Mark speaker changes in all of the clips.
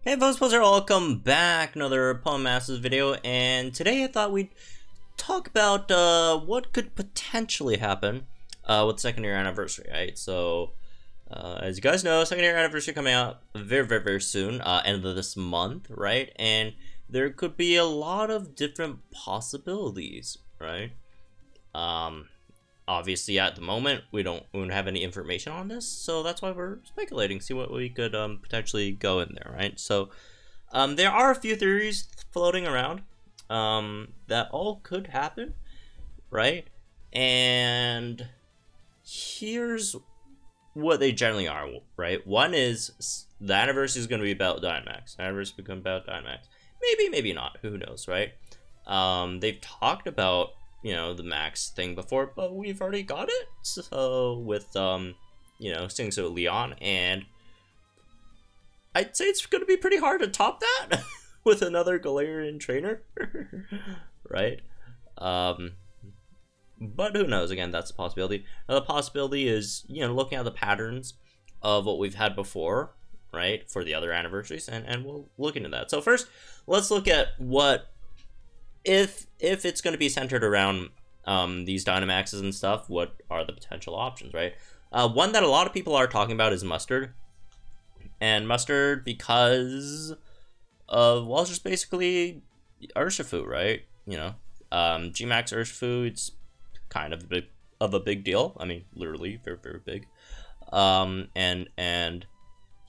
Speaker 1: Hey folks, welcome back, another Pawn Masters video, and today I thought we'd talk about what could potentially happen with second year anniversary, right? So, as you guys know, second year anniversary coming out very soon, end of this month, right? And there could be a lot of different possibilities, right? Obviously at the moment we don't have any information on this, so that's why we're speculating, see what we could potentially go in there, right? So there are a few theories floating around that all could happen, right? And here's what they generally are, right? One is the anniversary is going to be about Dynamax. Anniversary become about Dynamax. Maybe not, who knows, right? They've talked about, you know, the max thing before, but we've already got it. So with you know, Singsu Leon, and I'd say it's gonna be pretty hard to top that with another Galarian trainer. Right? But who knows? Again, that's a possibility. Another possibility is, you know, looking at the patterns of what we've had before, right, for the other anniversaries, and we'll look into that. So first, let's look at what if it's going to be centered around these Dynamaxes and stuff, what are the potential options, right? One that a lot of people are talking about is Mustard. And Mustard because of, well, it's just basically Urshifu, right? You know, Gmax Urshifu, it's kind of a big deal. I mean, literally very big. And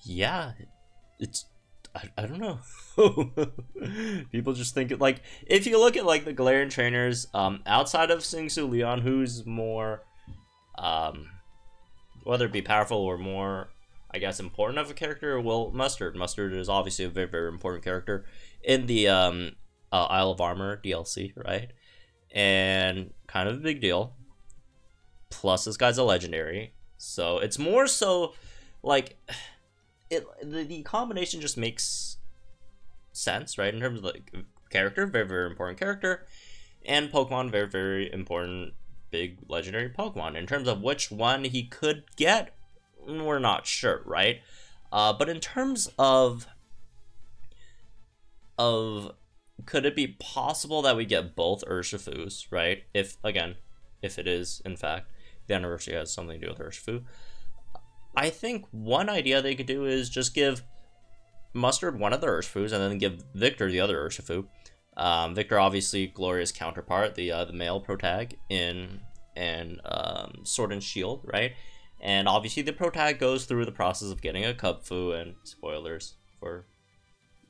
Speaker 1: yeah, it's, I don't know. People just think it, like, if you look at like the Galarian trainers, outside of Singsu Leon, who's more, whether it be powerful or more, I guess, important of a character, well, Mustard. Mustard is obviously a very important character in the Isle of Armor DLC, right? And kind of a big deal. Plus, this guy's a legendary, so it's more so like, the combination just makes sense, right? In terms of like character, very important character, and Pokemon, very important big legendary Pokemon. In terms of which one he could get, we're not sure, right? But in terms of could it be possible that we get both Urshifus, right? If it is in fact the anniversary has something to do with Urshifu. I think one idea they could do is just give Mustard one of the Urshifus and then give Victor the other Urshifu. Victor, obviously Gloria's counterpart, the male protag in Sword and Shield, right? And obviously the protag goes through the process of getting a Kubfu, and spoilers for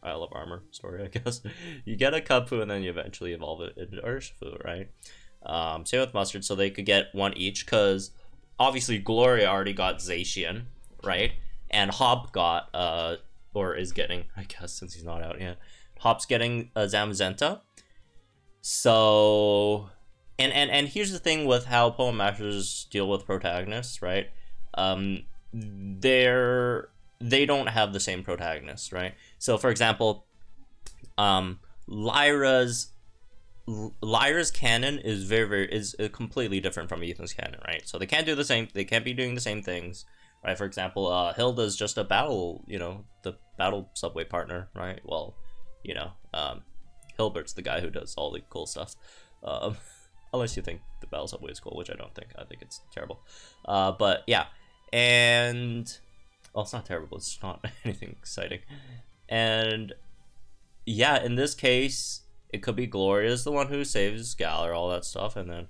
Speaker 1: Isle of Armor story, I guess. You get a Kubfu and then you eventually evolve it into Urshifu, right? Same with Mustard, so they could get one each, because obviously Gloria already got Zacian, right? And Hop got, or is getting, I guess, since he's not out yet, Hop's getting Zamazenta. So, and here's the thing with how Pokemon Masters deal with protagonists, right? They don't have the same protagonists, right? So, for example, Lyra's canon is is completely different from Ethan's canon, right? So they can't do the same, they can't be doing the same things, right? For example, Hilda's just a battle, you know, the battle subway partner, right? Well, you know, Hilbert's the guy who does all the cool stuff, unless you think the battle subway is cool, which I don't think. I think it's terrible. But yeah, and well, it's not terrible, it's not anything exciting. And yeah, in this case, it could be Gloria's the one who saves Galar, all that stuff, and then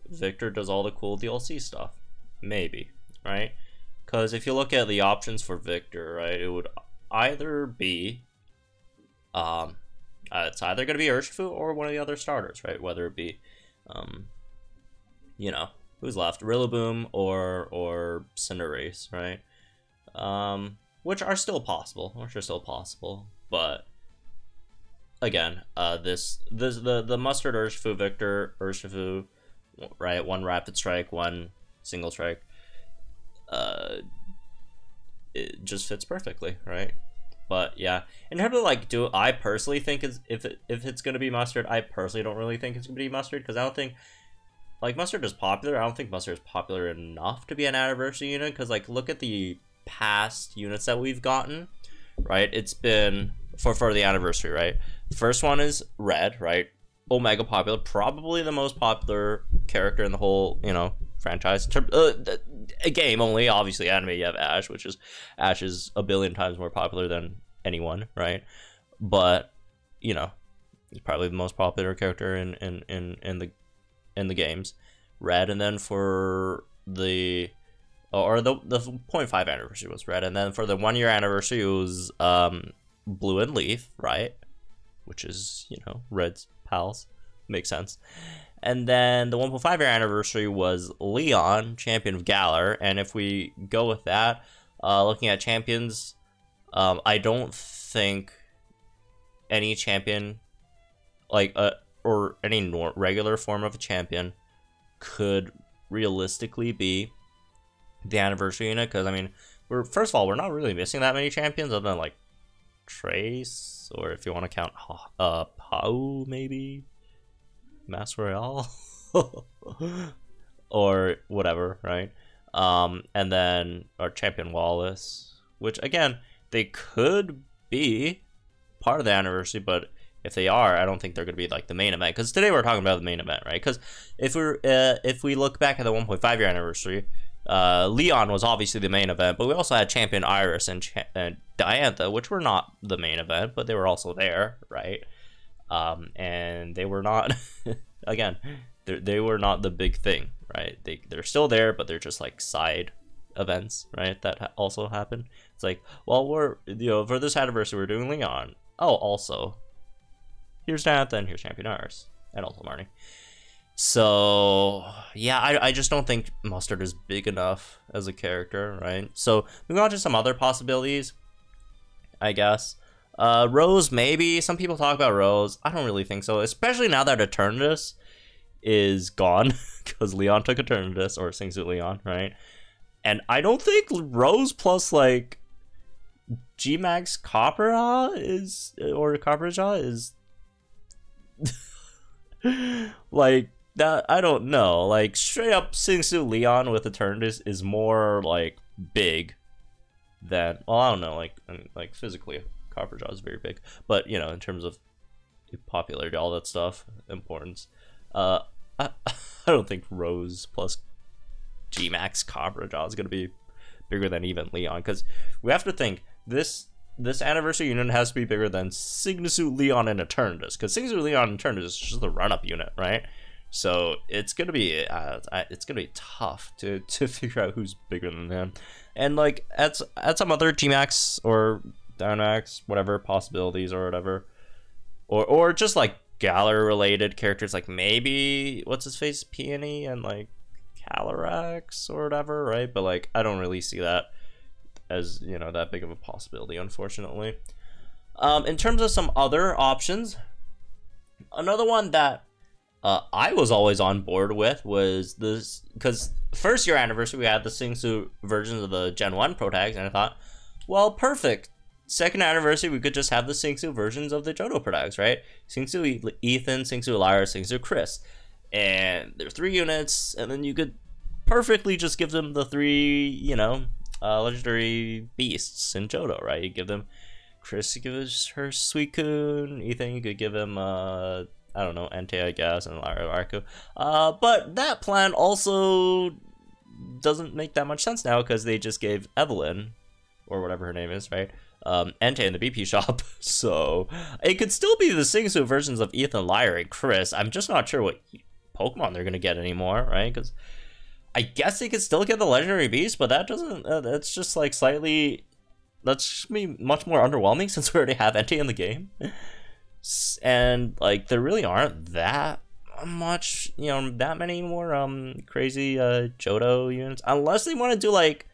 Speaker 1: Victor does all the cool DLC stuff. Maybe, right? Because if you look at the options for Victor, right, it would either be, it's either going to be Urshifu or one of the other starters, right? Whether it be, you know, who's left? Rillaboom or Cinderace, right? Which are still possible, but again, the Mustard Urshifu, Victor Urshifu, right? One Rapid Strike, one Single Strike. It just fits perfectly, right? But yeah, in terms of like, do I personally think if it's gonna be Mustard, I personally don't really think it's gonna be Mustard, because I don't think, like, Mustard is popular. I don't think Mustard is popular enough to be an anniversary unit, because like, look at the past units that we've gotten, right? It's been for the anniversary, right? The first one is Red, right? Omega popular, probably the most popular character in the whole, you know, franchise. A game only, obviously anime you have Ash, which is Ash is a billion times more popular than anyone, right? But, you know, he's probably the most popular character in the games. Red, and then for the 0.5 anniversary was Red, and then for the 1 year anniversary it was Blue and Leaf, right? Which is, you know, Red's pals. Makes sense. And then the 1.5 year anniversary was Leon, champion of Galar. And if we go with that, looking at champions, I don't think any champion, like or any regular form of a champion, could realistically be the anniversary unit. Because I mean, first of all, we're not really missing that many champions other than like Trace, or if you want to count Pau, maybe Master Royale, or whatever, right? And then our champion Wallace, which again, they could be part of the anniversary, but if they are, I don't think they're going to be like the main event. Because today we're talking about the main event, right? Because if we look back at the 1.5 year anniversary, Leon was obviously the main event, but we also had champion Iris and Diantha, which were not the main event, but they were also there, right? And they were not, again, they were not the big thing, right? They're still there, but they're just like side events, right? That also happen. It's like, well, we're, you know, for this anniversary we're doing Leon. Oh, also, here's Diantha and here's champion Iris, and also Marnie. So yeah, I just don't think Mustard is big enough as a character, right? So moving on to some other possibilities, I guess. Rose, maybe. Some people talk about Rose. I don't really think so, especially now that Eternatus is gone, because Leon took Eternatus, or Singsu Leon, right? And I don't think Rose plus like G-Max Copperjaw is, or Copperjaw is like that. I don't know, like straight up Singsu Leon with Eternatus is more like big than, well, I don't know, like physically Copperjaw is very big, but you know, in terms of popularity, all that stuff, importance, I don't think Rose plus G-Max Copperjaw is gonna be bigger than even Leon, because we have to think this anniversary unit has to be bigger than Singsu Leon and Eternatus, because Singsu Leon and Eternatus is just the run-up unit, right? So it's gonna be tough to figure out who's bigger than them. And like at some other G-Max or Dynamax, whatever possibilities or whatever, or just like Galar related characters, like maybe what's his face, Peony and like Calyrex or whatever, right? But like I don't really see that as, you know, that big of a possibility, unfortunately. In terms of some other options, another one that I was always on board with was this, because first year anniversary we had the Singsu versions of the Gen 1 Pro Tags, and I thought, well, perfect. Second anniversary we could just have the Singsu versions of the Johto Pro Tags, right? Singsu Ethan, Singsu Lyra, Singsu Chris. And there's 3 units, and then you could perfectly just give them the 3, you know, legendary beasts in Johto, right? You give them Chris, you give her Suicune, Ethan, you could give him I don't know, Entei, I guess, and Lyra Arco. But that plan also doesn't make that much sense now, because they just gave Evelyn, or whatever her name is, right? Entei in the BP shop. So it could still be the Singsu versions of Ethan, Lyra, and Chris. I'm just not sure what Pokemon they're gonna get anymore, right? Because I guess they could still get the legendary beast, but that doesn't. That's just like slightly. That's just be much more underwhelming since we already have Entei in the game. And like there really aren't that much, you know, that many more crazy Johto units, unless they want to do like,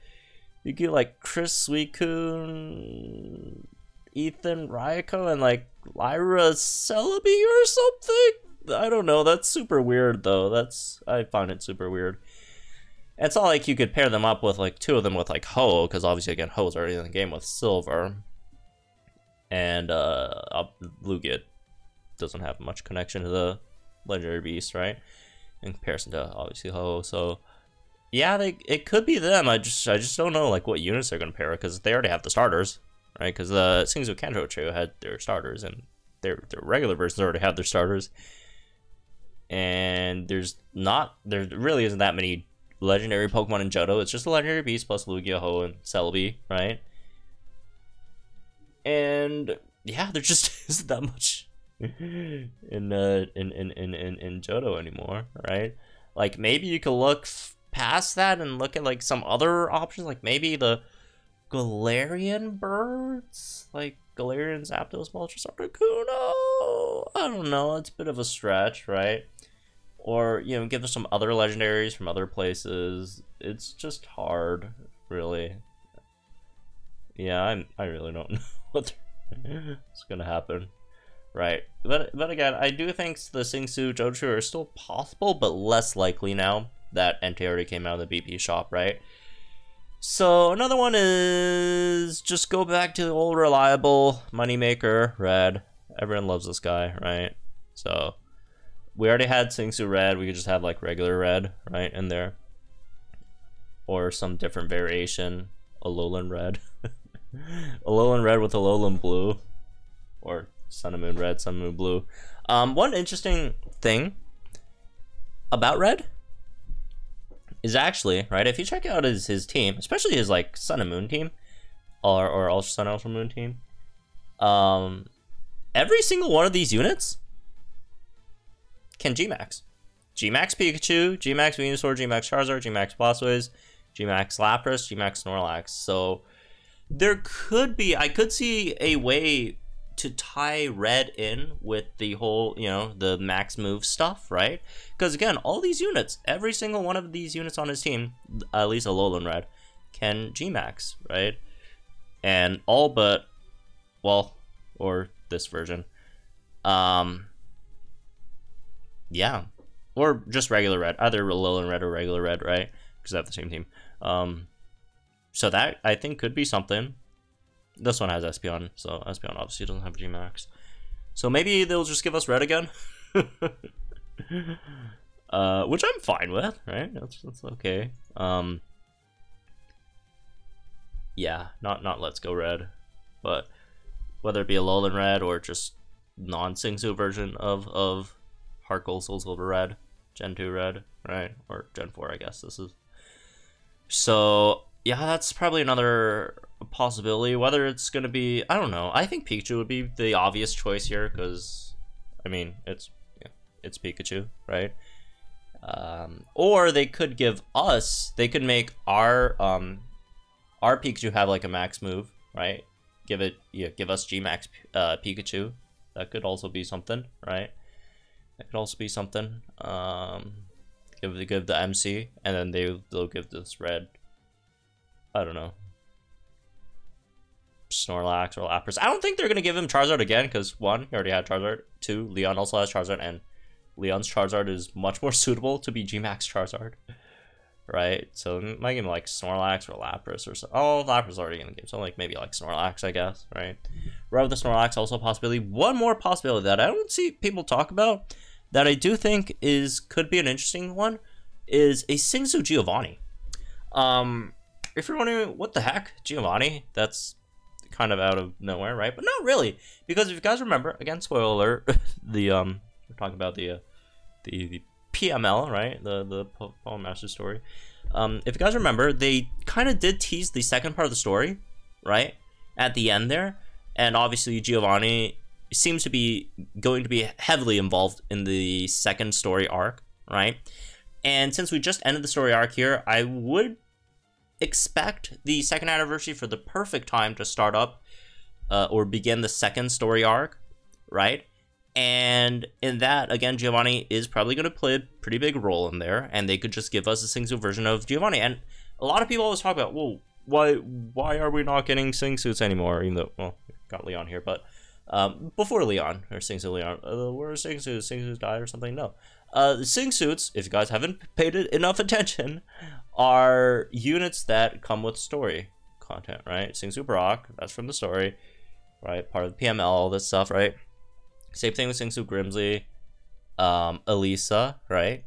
Speaker 1: you get like Chris, Suicune, Ethan, Raikou, and like Lyra Celebi or something. I don't know, that's super weird though. I find it super weird. And it's not like you could pair them up with like 2 of them with like Ho, because obviously again Ho's already in the game with Silver. And Lugia doesn't have much connection to the legendary beast, right? In comparison to obviously Ho. So yeah, it could be them. I just don't know like what units they're gonna pair, because they already have the starters, right? Because the Singsu Kenjo trio had their starters, and their regular versions already had their starters. And there really isn't that many legendary Pokemon in Johto. It's just a legendary beast plus Lugia-Ho and Celebi, right? And yeah, there just isn't that much in Johto anymore, right? Like maybe you could look past that and look at like some other options, like maybe the Galarian birds, like Galarian, Zapdos, Moltres, Articuno. I don't know, it's a bit of a stretch, right? Or, you know, give us some other legendaries from other places. It's just hard, really. Yeah, I really don't know what's gonna happen, right? But again, I do think the Singsu Johto are still possible, but less likely now that Entei already came out of the BP shop, right? So another one is just go back to the old reliable moneymaker, Red. Everyone loves this guy, right? So we already had Singsu Red. We could just have like regular Red, right, in there, or some different variation, Alolan Red, Alolan Red with Alolan Blue, or Sun and Moon Red, Sun and Moon Blue. One interesting thing about Red is actually, right, if you check out his team, especially his like Sun and Moon team, or Ultra Sun, Ultra Moon team, every single one of these units can Gmax. Gmax Pikachu, Gmax Venusaur, Gmax Charizard, Gmax Blastoise, Gmax Lapras, Gmax Snorlax. So there could be, I could see a way to tie Red in with the whole, you know, the max move stuff, right? Because again, all these units, every single one of these units on his team, at least Alolan Red, can Gmax, right? And all but, well, or this version, yeah, or just regular Red, either Alolan Red or regular Red, right? Because they have the same team. So that I think could be something. This one has Espeon, so Espeon obviously doesn't have Gmax. So maybe they'll just give us Red again, which I'm fine with, right? That's okay. Yeah, not Let's Go Red, but whether it be Alolan Red or just non-Singsu version of Heart Gold Soul Silver Red, Gen 2 Red, right? Or Gen 4, I guess this is. So yeah, that's probably another possibility. Whether it's gonna be, I don't know. I think Pikachu would be the obvious choice here because, I mean, it's Pikachu, right? Or they could give us, they could make our Pikachu have like a max move, right? Give us Gmax Pikachu. That could also be something, right? That could also be something. Give the MC, and then they'll give this Red, I don't know, Snorlax or Lapras. I don't think they're gonna give him Charizard again because one, he already had Charizard. Two, Leon also has Charizard, and Leon's Charizard is much more suitable to be Gmax Charizard, right? So might give him like Snorlax or Lapras or so. Oh, Lapras already in the game, so like maybe like Snorlax, I guess, right? Rather than Snorlax, also a possibility. One more possibility that I don't see people talk about that I do think could be an interesting one is a Singsu Giovanni. If you're wondering what the heck, Giovanni, that's kind of out of nowhere, right? But not really, because if you guys remember, again, spoiler alert, we're talking about the PML, right? The Pokemon Master Story. If you guys remember, they kind of did tease the second part of the story, right? At the end there, and obviously Giovanni seems to be going to be heavily involved in the second story arc, right? And since we just ended the story arc here, I would expect the second anniversary for the perfect time to start up or begin the second story arc, right? And in that, again, Giovanni is probably going to play a pretty big role in there, and they could just give us a Singsu version of Giovanni. And a lot of people always talk about, well, why are we not getting Singsuits anymore? Even though, well, we got Leon here, but before Leon, or Singsu Leon, where are Singsuits? Singsuits died or something? No. The Singsuits, if you guys haven't paid it enough attention, are units that come with story content, right? Singsu Brock, that's from the story, right? Part of the PML, all this stuff, right? Same thing with Singsu Grimsley, Elisa, right?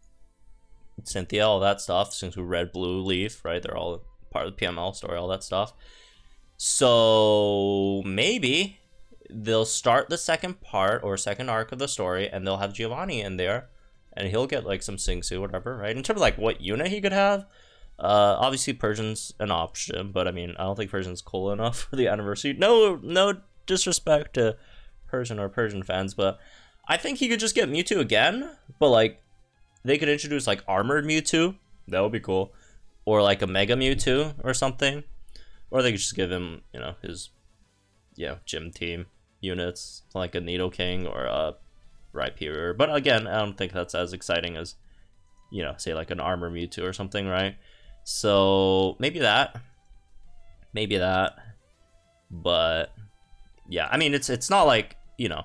Speaker 1: Cynthia, all that stuff. Singsu Red, Blue, Leaf, right? They're all part of the PML story, all that stuff. So maybe they'll start the second part or second arc of the story, and they'll have Giovanni in there, and he'll get like some Singsu, whatever, right? In terms of like what unit he could have, obviously Persian's an option, but I mean, I don't think Persian's cool enough for the anniversary. No disrespect to Persian or Persian fans, but I think he could just get Mewtwo again, but like they could introduce like armored Mewtwo. That would be cool. Or like a Mega Mewtwo or something. Or they could just give him, you know, his gym team units, like a Nidoking or a Rhyperior. But again, I don't think that's as exciting as, you know, say like an Armor Mewtwo or something, right? So maybe that. Maybe that. But yeah, I mean it's not like, you know,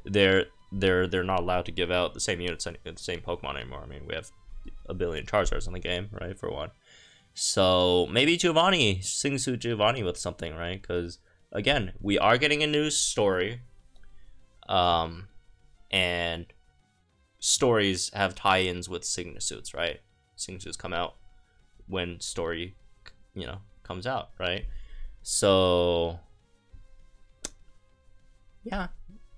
Speaker 1: they're not allowed to give out the same units and the same Pokemon anymore. I mean, we have a billion Charizards in the game, right, for one. So maybe Giovanni, Singsu Giovanni with something, right? Because again, we are getting a new story, and stories have tie-ins with Singsuits, right? Singsuits come out when story, you know, comes out, right? So yeah,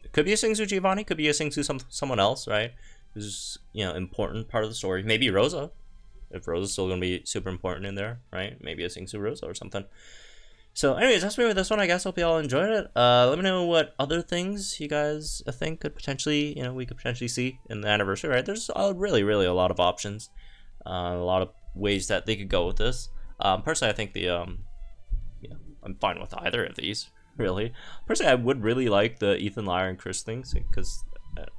Speaker 1: it could be a Singsu Giovanni, could be a Singsu someone else, right? Who's, you know, important part of the story. Maybe Rosa. If Rosa's still going to be super important in there, right? Maybe a Singsu Rosa or something. So anyways, that's me with this one, I guess. Hope you all enjoyed it. Let me know what other things you guys think could potentially, you know, we could potentially see in the anniversary, right? There's really a lot of options. A lot of ways that they could go with this. Personally, I think the, you know, I'm fine with either of these, really. Personally, I would really like the Ethan Lyre and Chris things, because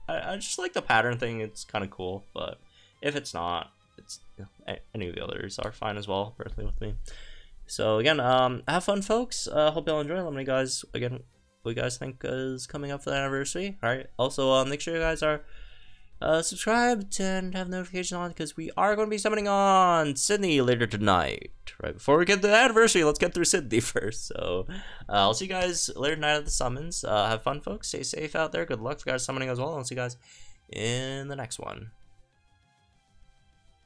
Speaker 1: I just like the pattern thing. It's kind of cool, but if it's not, it's, you know, any of the others are fine as well, personally, with me. So again, have fun, folks. Hope y'all enjoy. Let me know, guys, again, what you guys think is coming up for the anniversary. All right. Also, make sure you guys are subscribed and have notifications on, because we are going to be summoning on Sydney later tonight. Right before we get to the anniversary, let's get through Sydney first. So I'll see you guys later tonight at the summons. Have fun, folks. Stay safe out there. Good luck for guys summoning as well. I'll see you guys in the next one.